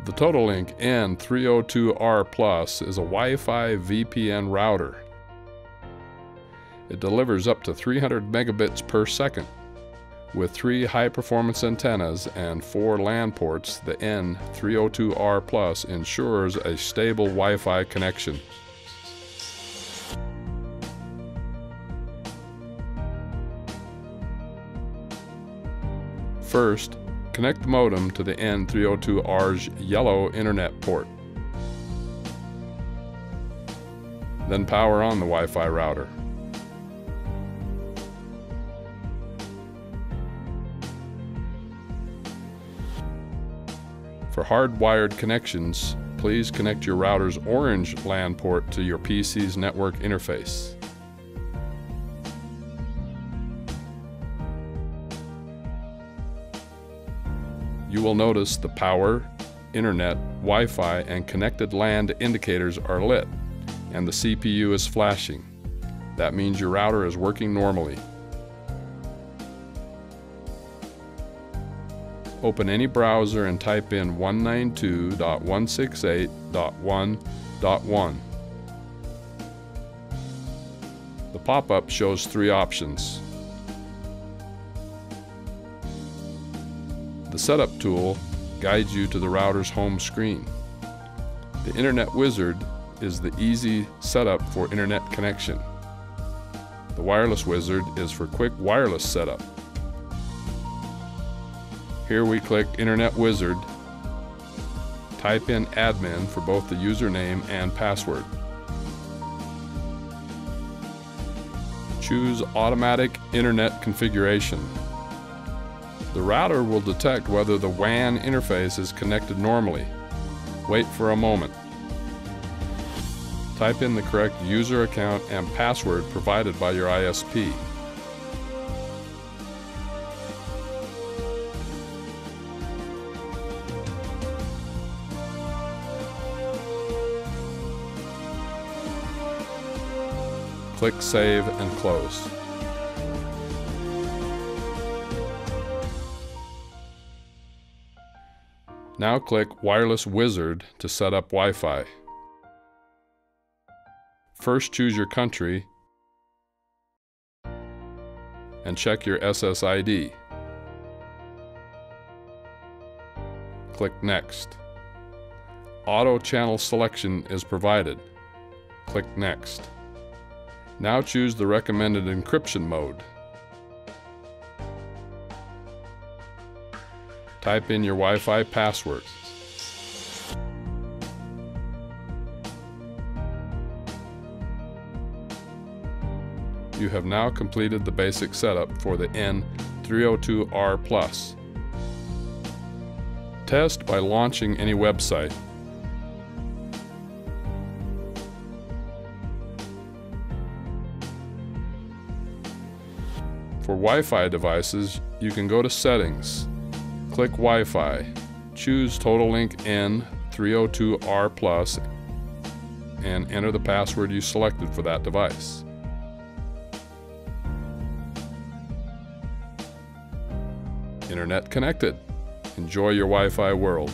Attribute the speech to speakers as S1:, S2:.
S1: The Totolink N302R Plus is a Wi-Fi VPN router. It delivers up to 300 megabits per second. With 3 high-performance antennas and 4 LAN ports, the N302R Plus ensures a stable Wi-Fi connection. First, connect the modem to the N302R's yellow Internet port. Then power on the Wi-Fi router. For hardwired connections, please connect your router's orange LAN port to your PC's network interface. You will notice the power, internet, Wi-Fi, and connected LAN indicators are lit, and the CPU is flashing. That means your router is working normally. Open any browser and type in 192.168.1.1. The pop-up shows 3 options. The Setup tool guides you to the router's home screen. The Internet Wizard is the easy setup for internet connection. The Wireless Wizard is for quick wireless setup. Here we click Internet Wizard. Type in admin for both the username and password. Choose Automatic Internet Configuration. The router will detect whether the WAN interface is connected normally. Wait for a moment. Type in the correct user account and password provided by your ISP. Click Save and Close. Now click Wireless Wizard to set up Wi-Fi. First choose your country and check your SSID. Click Next. Auto channel selection is provided. Click Next. Now choose the recommended encryption mode. Type in your Wi-Fi password. You have now completed the basic setup for the N302R Plus. Test by launching any website. For Wi-Fi devices, you can go to Settings. Click Wi-Fi, choose Totolink N302R Plus, and enter the password you selected for that device. Internet connected. Enjoy your Wi-Fi world.